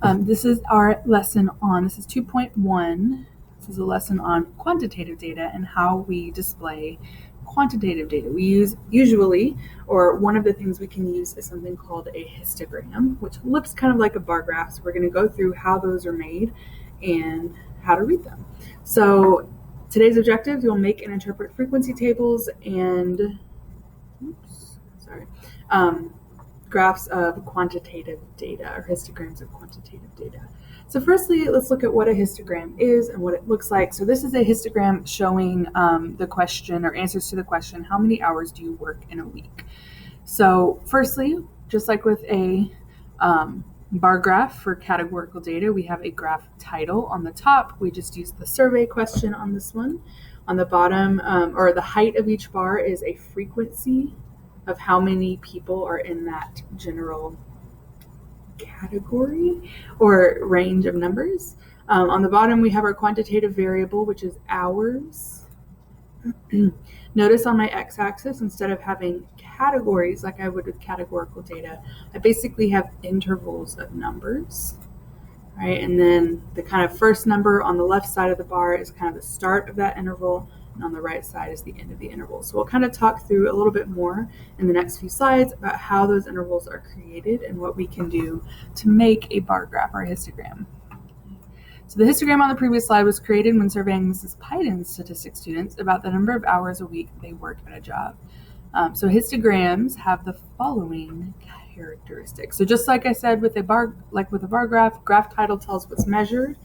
This is our lesson on, this is 2.1. This is a lesson on quantitative data and how we display quantitative data. We use usually, or one of the things we can use is something called a histogram, which looks kind of like a bar graph. So we're going to go through how those are made and how to read them. So today's objectives, you'll make and interpret frequency tables and graphs of quantitative data, or histograms of quantitative data. So firstly, let's look at what a histogram is and what it looks like. So this is a histogram showing the question, or answers to the question, how many hours do you work in a week? So firstly, just like with a bar graph for categorical data, we have a graph title on the top. We just use the survey question on this one. On the bottom, or the height of each bar, is a frequency of how many people are in that general category or range of numbers. On the bottom, we have our quantitative variable, which is hours. Notice on my x-axis, instead of having categories like I would with categorical data, I basically have intervals of numbers. Right? And then the kind of first number on the left side of the bar is kind of the start of that interval, and on the right side is the end of the interval. So we'll kind of talk through a little bit more in the next few slides about how those intervals are created and what we can do to make a bar graph or a histogram. So the histogram on the previous slide was created when surveying Mrs. Pyden's statistics students about the number of hours a week they work at a job. So histograms have the following characteristics. So just like I said with a bar graph title tells what's measured.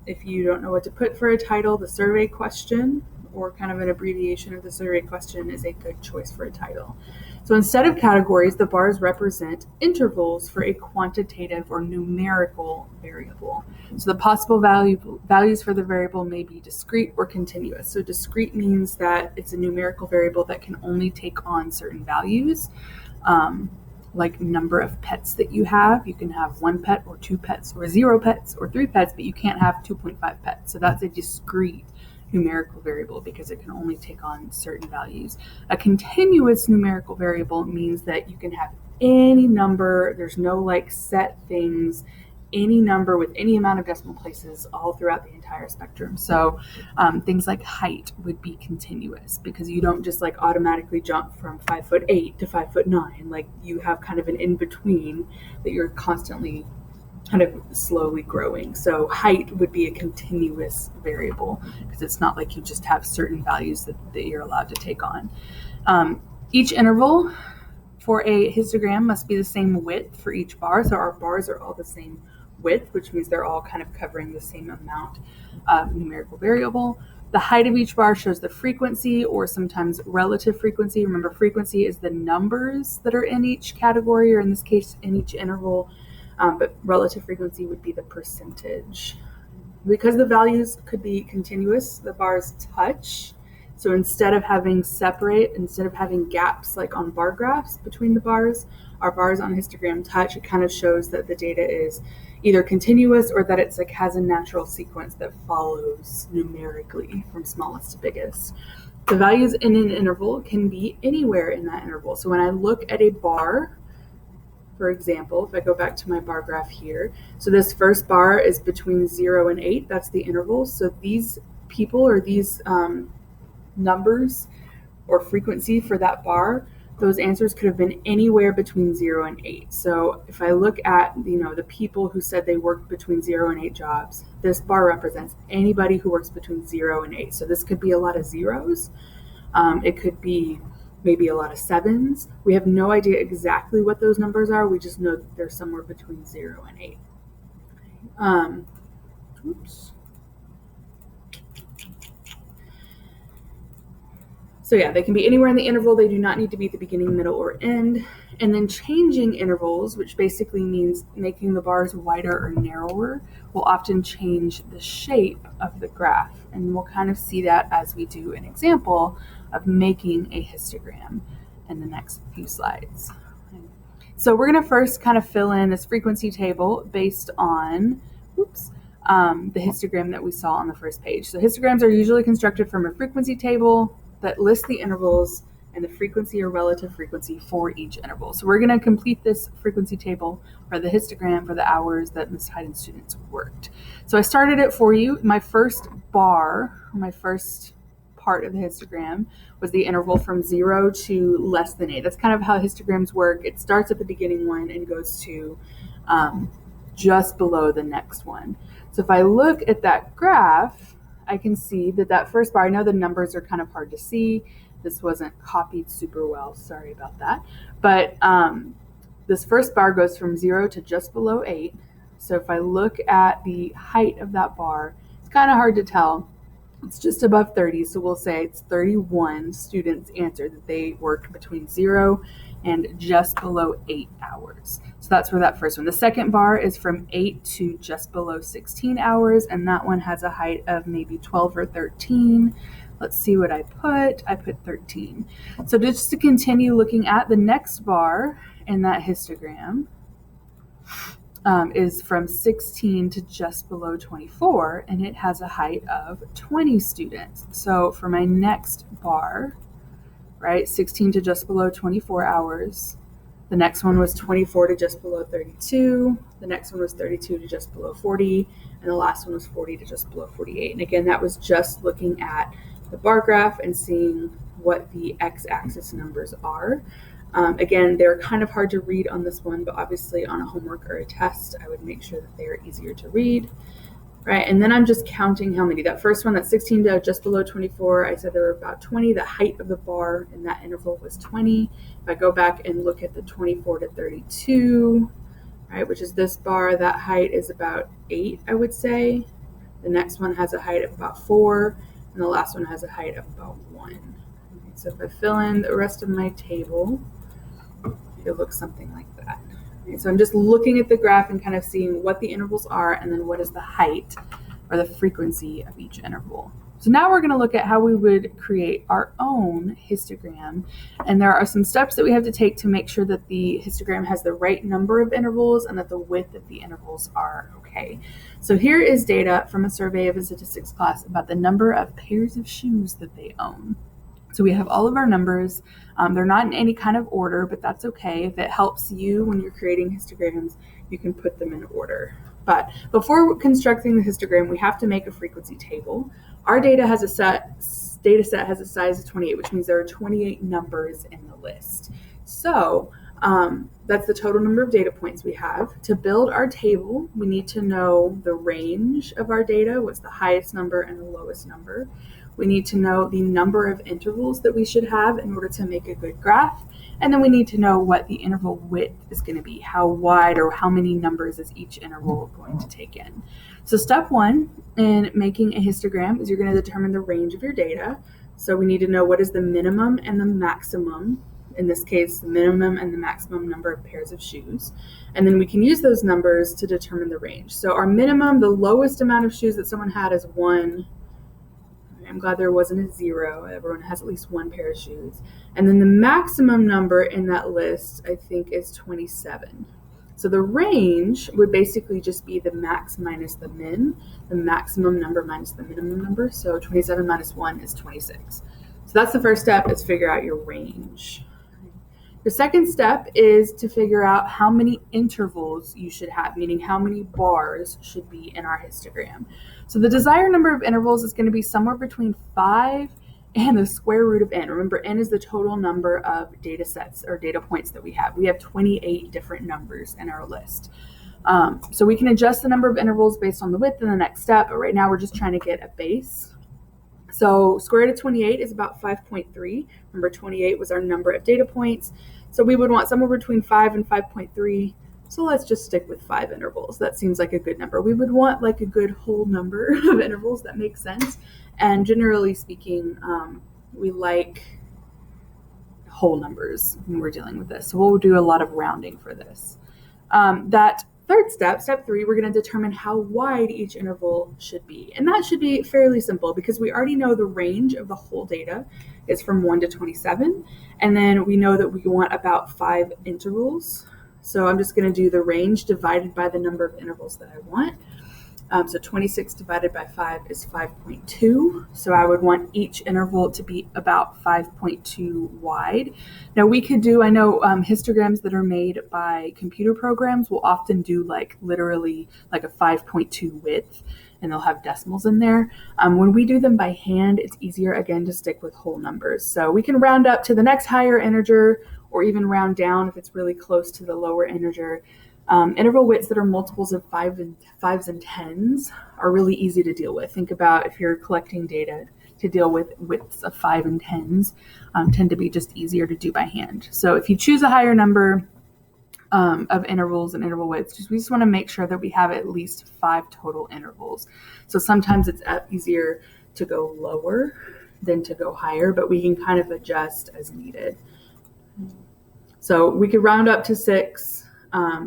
If you don't know what to put for a title, the survey question, or kind of an abbreviation of the survey question, is a good choice for a title. So instead of categories, the bars represent intervals for a quantitative or numerical variable. So the possible values for the variable may be discrete or continuous. So discrete means that it's a numerical variable that can only take on certain values. Like number of pets that you have. You can have 1 pet or 2 pets or 0 pets or 3 pets, but you can't have 2.5 pets. So that's a discrete numerical variable because it can only take on certain values. A continuous numerical variable means that you can have any number. There's no like set things, any number with any amount of decimal places all throughout the entire spectrum. So things like height would be continuous because you don't just like automatically jump from 5'8" to 5'9". Like you have kind of an in-between that you're constantly kind of slowly growing. So height would be a continuous variable because it's not like you just have certain values that you're allowed to take on. Each interval for a histogram must be the same width for each bar. So our bars are all the same width, which means they're all kind of covering the same amount of numerical variable. The height of each bar shows the frequency, or sometimes relative frequency. Remember, frequency is the numbers that are in each category, or in this case, in each interval. But relative frequency would be the percentage. Because the values could be continuous, the bars touch. So instead of having gaps like on bar graphs between the bars, our bars on histogram touch. It kind of shows that the data is either continuous or that it's like has a natural sequence that follows numerically from smallest to biggest. The values in an interval can be anywhere in that interval. So when I look at a bar, for example, if I go back to my bar graph here, so this first bar is between 0 and 8. That's the interval. So these people, or these numbers or frequency for that bar, those answers could have been anywhere between 0 and 8. So if I look at the people who said they worked between 0 and 8 jobs, this bar represents anybody who works between 0 and 8. So this could be a lot of zeros. It could be maybe a lot of 7s. We have no idea exactly what those numbers are. We just know that they're somewhere between 0 and 8. So yeah, they can be anywhere in the interval. They do not need to be at the beginning, middle, or end. And then changing intervals, which basically means making the bars wider or narrower, will often change the shape of the graph. And we'll kind of see that as we do an example of making a histogram in the next few slides. So we're going to first kind of fill in this frequency table based on the histogram that we saw on the first page. So histograms are usually constructed from a frequency table that lists the intervals and the frequency or relative frequency for each interval. So we're going to complete this frequency table or the histogram for the hours that Ms. Hayden's students worked. So I started it for you. My first bar, or my first part of the histogram, was the interval from 0 to less than 8. That's kind of how histograms work. It starts at the beginning one and goes to just below the next one. So if I look at that graph, I can see that that first bar, I know the numbers are kind of hard to see. This wasn't copied super well, sorry about that. But this first bar goes from 0 to just below 8. So if I look at the height of that bar, it's kind of hard to tell. It's just above 30, so we'll say it's 31 students answered that they worked between 0 and just below 8 hours. So that's for that first one. The second bar is from 8 to just below 16 hours, and that one has a height of maybe 12 or 13. Let's see what I put. I put 13. So just to continue looking at the next bar in that histogram, is from 16 to just below 24, and it has a height of 20 students. So for my next bar, right, 16 to just below 24 hours, the next one was 24 to just below 32, the next one was 32 to just below 40, and the last one was 40 to just below 48. And again, that was just looking at the bar graph and seeing what the x-axis numbers are. Again, they're kind of hard to read on this one, but obviously on a homework or a test, I would make sure that they are easier to read, right? And then I'm just counting how many. That first one, that 16 to just below 24, I said there were about 20. The height of the bar in that interval was 20. If I go back and look at the 24 to 32, right, which is this bar, that height is about 8, I would say. The next one has a height of about 4, and the last one has a height of about 1. Okay, so if I fill in the rest of my table, it looks something like that. Okay, so I'm just looking at the graph and kind of seeing what the intervals are and then what is the height or the frequency of each interval. So now we're going to look at how we would create our own histogram. And there are some steps that we have to take to make sure that the histogram has the right number of intervals and that the width of the intervals are okay. So here is data from a survey of a statistics class about the number of pairs of shoes that they own. So we have all of our numbers. They're not in any kind of order, but that's okay. If it helps you when you're creating histograms, you can put them in order. But before constructing the histogram, we have to make a frequency table. Our data set has a size of 28, which means there are 28 numbers in the list. So that's the total number of data points we have. To build our table, we need to know the range of our data, what's the highest number and the lowest number. We need to know the number of intervals that we should have in order to make a good graph. And then we need to know what the interval width is going to be, how wide or how many numbers is each interval going to take in. So step one in making a histogram is you're going to determine the range of your data. So we need to know what is the minimum and the maximum, in this case, the minimum and the maximum number of pairs of shoes. And then we can use those numbers to determine the range. So our minimum, the lowest amount of shoes that someone had is 1. I'm glad there wasn't a 0. Everyone has at least 1 pair of shoes. And then the maximum number in that list, I think, is 27. So the range would basically just be the max minus the min, the maximum number minus the minimum number. So 27 minus 1 is 26. So that's the first step, is figure out your range. The second step is to figure out how many intervals you should have, meaning how many bars should be in our histogram. So the desired number of intervals is going to be somewhere between 5 and the square root of n. Remember, n is the total number of data sets or data points that we have. We have 28 different numbers in our list. So we can adjust the number of intervals based on the width in the next step, but right now we're just trying to get a base. So square root of 28 is about 5.3. Remember, 28 was our number of data points. So we would want somewhere between 5 and 5.3. So let's just stick with 5 intervals. That seems like a good number. We would want like a good whole number of intervals. That makes sense. And generally speaking, we like whole numbers when we're dealing with this. So we'll do a lot of rounding for this. That third step, step 3, we're going to determine how wide each interval should be. And that should be fairly simple because we already know the range of the whole data is from 1 to 27. And then we know that we want about 5 intervals. So I'm just going to do the range divided by the number of intervals that I want. So 26 divided by 5 is 5.2. So I would want each interval to be about 5.2 wide. Now we could do, I know histograms that are made by computer programs will often do like literally like a 5.2 width, and they'll have decimals in there. When we do them by hand, it's easier again to stick with whole numbers. So we can round up to the next higher integer or even round down if it's really close to the lower integer. Interval widths that are multiples of fives and tens are really easy to deal with. Think about if you're collecting data to deal with widths of 5 and 10s, tend to be just easier to do by hand. So if you choose a higher number of intervals and interval widths, we just want to make sure that we have at least 5 total intervals. So sometimes it's easier to go lower than to go higher, but we can kind of adjust as needed. So we could round up to 6.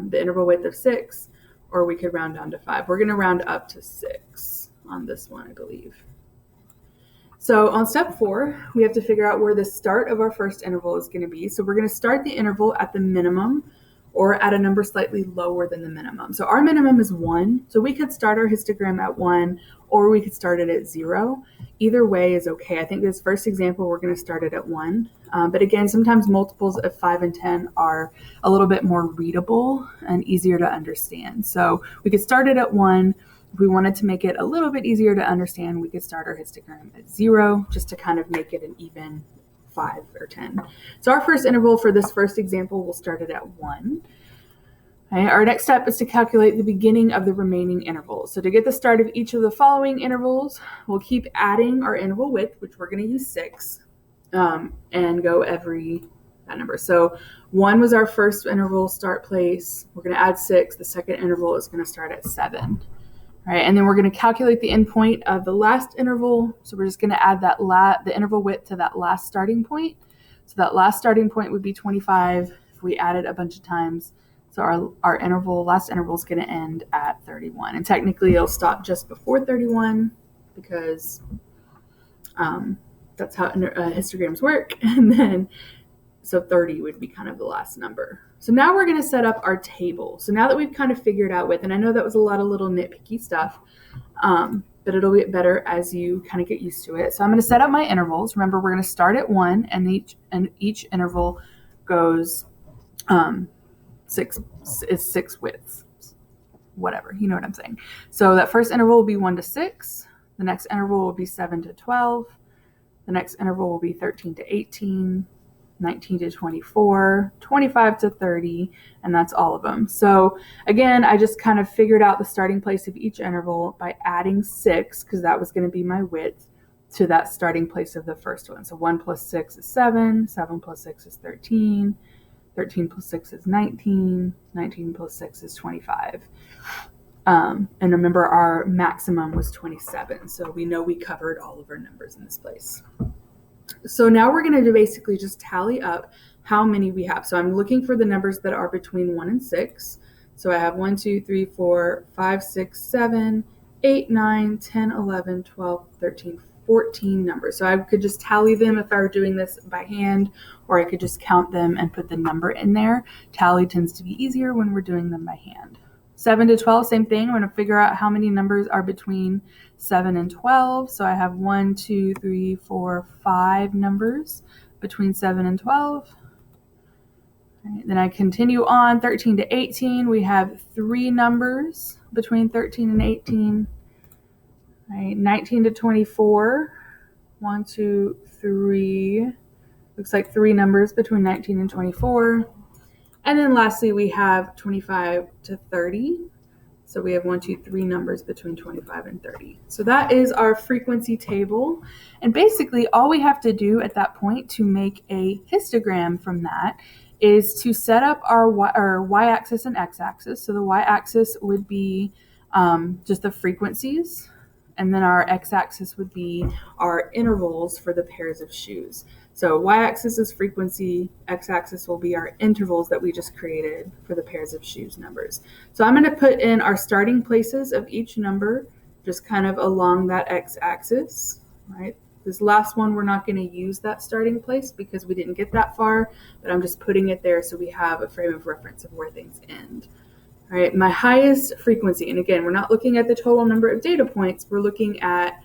The interval width of 6, or we could round down to 5. We're going to round up to 6 on this one, I believe. So on step 4, we have to figure out where the start of our first interval is going to be. So we're going to start the interval at the minimum or at a number slightly lower than the minimum. So our minimum is 1. So we could start our histogram at 1, or we could start it at 0. Either way is okay. I think this first example, we're going to start it at 1. But again, sometimes multiples of 5 and 10 are a little bit more readable and easier to understand. So we could start it at 1. If we wanted to make it a little bit easier to understand, we could start our histogram at 0, just to kind of make it an even 5 or 10. So our first interval for this first example, we'll start it at 1. Okay, our next step is to calculate the beginning of the remaining intervals. So to get the start of each of the following intervals, we'll keep adding our interval width, which we're going to use 6, and go every that number. So 1 was our first interval start place. We're going to add 6. The second interval is going to start at 7. All right, and then we're going to calculate the endpoint of the last interval. So we're just going to add the interval width to that last starting point. So that last starting point would be 25 if we add it a bunch of times. So our last interval is going to end at 31. And technically it'll stop just before 31 because that's how histograms work. And then, so 30 would be kind of the last number. So now we're going to set up our table. So now that we've kind of figured out width, and I know that was a lot of little nitpicky stuff, but it'll get better as you kind of get used to it. So I'm going to set up my intervals. Remember, we're going to start at 1, and each interval goes 6 widths, whatever, you know what I'm saying. So that first interval will be 1 to 6. The next interval will be 7 to 12. The next interval will be 13 to 18, 19 to 24, 25 to 30, and that's all of them. So again, I just kind of figured out the starting place of each interval by adding 6, because that was going to be my width, to that starting place of the first one. So 1 plus 6 is 7, 7 plus 6 is 13, 13 plus 6 is 19, 19 plus 6 is 25. And remember, our maximum was 27, so we know we covered all of our numbers in this place. So now we're going to basically just tally up how many we have. So I'm looking for the numbers that are between 1 and 6. So I have 1, 2, 3, 4, 5, 6, 7, 8, 9, 10, 11, 12, 13, 14 numbers. So I could just tally them if I were doing this by hand, or I could just count them and put the number in there. Tally tends to be easier when we're doing them by hand. 7 to 12, same thing. I'm going to figure out how many numbers are between 7 and 12. So I have 1, 2, 3, 4, 5 numbers between 7 and 12. Right, then I continue on. 13 to 18, we have 3 numbers between 13 and 18. Right, 19 to 24, 1, 2, 3. Looks like 3 numbers between 19 and 24. And then lastly, we have 25 to 30. So we have 1, 2, 3 numbers between 25 and 30. So that is our frequency table. And basically all we have to do at that point to make a histogram from that is to set up our y-axis and x-axis. So the y-axis would be just the frequencies, and then our x-axis would be our intervals for the pairs of shoes. So y-axis is frequency, x-axis will be our intervals that we just created for the pairs of shoes numbers. So I'm going to put in our starting places of each number just kind of along that x-axis, right? This last one, we're not going to use that starting place because we didn't get that far, but I'm just putting it there so we have a frame of reference of where things end. All right, my highest frequency, and again, we're not looking at the total number of data points, we're looking at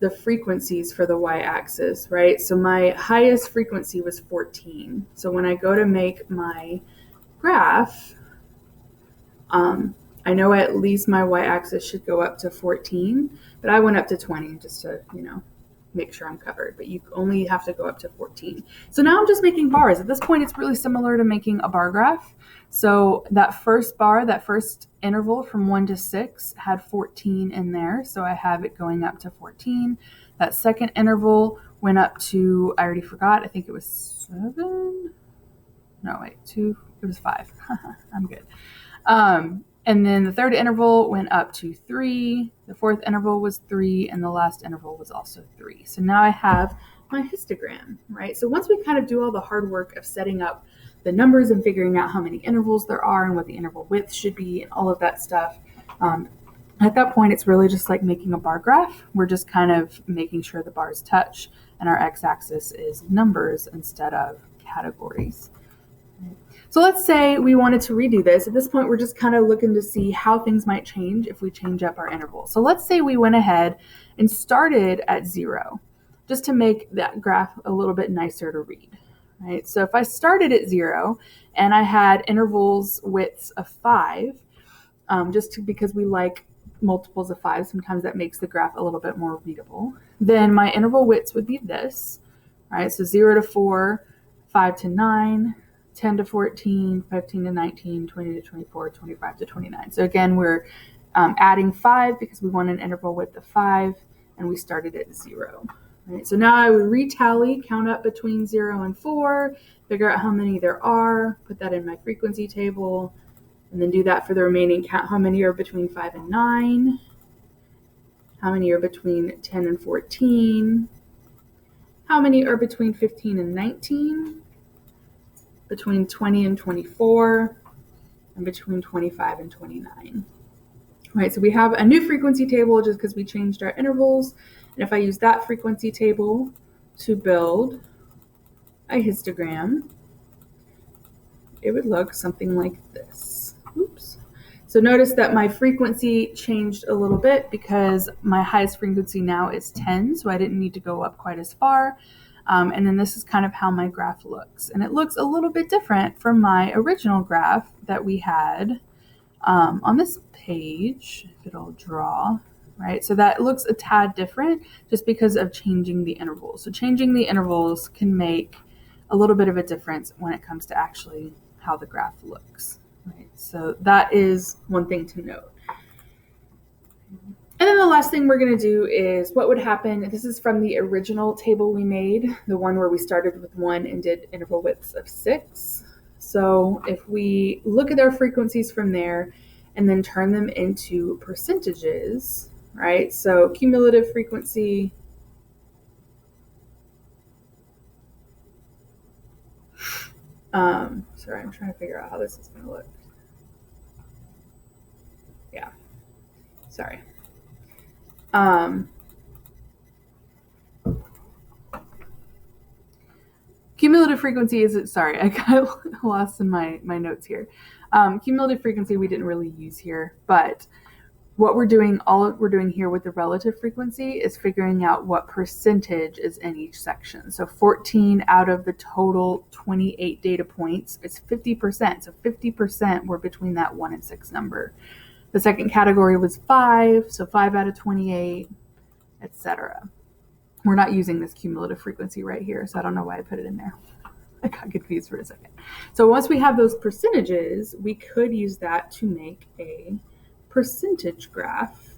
the frequencies for the y-axis, right? So my highest frequency was 14. So when I go to make my graph, I know at least my y-axis should go up to 14, but I went up to 20 just to, make sure I'm covered, but you only have to go up to 14. So now I'm just making bars. At this point, it's really similar to making a bar graph. So that first bar, that first interval from 1 to 6 had 14 in there. So I have it going up to 14. That second interval went up to, I already forgot, I think it was 7. No, wait, 2, it was 5. I'm good. And then the third interval went up to 3, the fourth interval was 3, and the last interval was also 3. So now I have my histogram, right? So once we kind of do all the hard work of setting up the numbers and figuring out how many intervals there are and what the interval width should be and all of that stuff, at that point, it's really just like making a bar graph. We're just kind of making sure the bars touch and our x-axis is numbers instead of categories. So let's say we wanted to redo this. At this point, we're just kind of looking to see how things might change if we change up our interval. So let's say we went ahead and started at 0, just to make that graph a little bit nicer to read, right? So if I started at 0 and I had intervals widths of 5, because we like multiples of 5, sometimes that makes the graph a little bit more readable, then my interval widths would be this, right? So 0 to 4, 5 to 9, 10 to 14, 15 to 19, 20 to 24, 25 to 29. So again, we're adding 5 because we want an interval width of 5, and we started at 0. Right? So now I would retally, count up between 0 and 4, figure out how many there are, put that in my frequency table, and then do that for the remaining count. How many are between 5 and 9? How many are between 10 and 14? How many are between 15 and 19? Between 20 and 24, and between 25 and 29. All right, so we have a new frequency table just because we changed our intervals. And if I use that frequency table to build a histogram, it would look something like this. Oops. So notice that my frequency changed a little bit because my highest frequency now is 10, so I didn't need to go up quite as far. And then this is kind of how my graph looks. And it looks a little bit different from my original graph that we had on this page, if it'll draw, right? So that looks a tad different just because of changing the intervals. So changing the intervals can make a little bit of a difference when it comes to actually how the graph looks, right? So that is one thing to note. And then the last thing we're going to do is what would happen. This is from the original table we made, the one where we started with 1 and did interval widths of 6. So if we look at our frequencies from there and then turn them into percentages, right? So cumulative frequency, sorry, I'm trying to figure out how this is going to look. Yeah, sorry. Cumulative frequency is, sorry, I got lost in my notes here. Cumulative frequency we didn't really use here, but what we're doing, all we're doing here with the relative frequency is figuring out what percentage is in each section. So 14 out of the total 28 data points is 50%. So 50% were between that 1 and 6 number. The second category was 5, so 5 out of 28, etc. We're not using this cumulative frequency right here, so I don't know why I put it in there. I got confused for a second. So once we have those percentages, we could use that to make a percentage graph,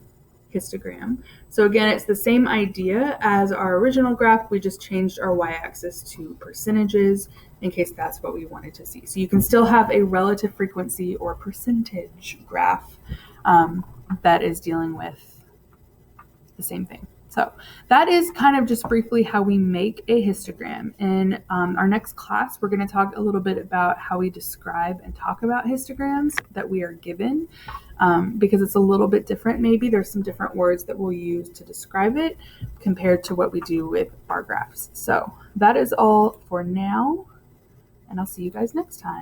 histogram. So again, it's the same idea as our original graph. We just changed our y-axis to percentages in case that's what we wanted to see. So you can still have a relative frequency or percentage graph that is dealing with the same thing. So that is kind of just briefly how we make a histogram. In our next class, we're going to talk a little bit about how we describe and talk about histograms that we are given, because it's a little bit different. Maybe there's some different words that we'll use to describe it compared to what we do with bar graphs. So that is all for now, and I'll see you guys next time.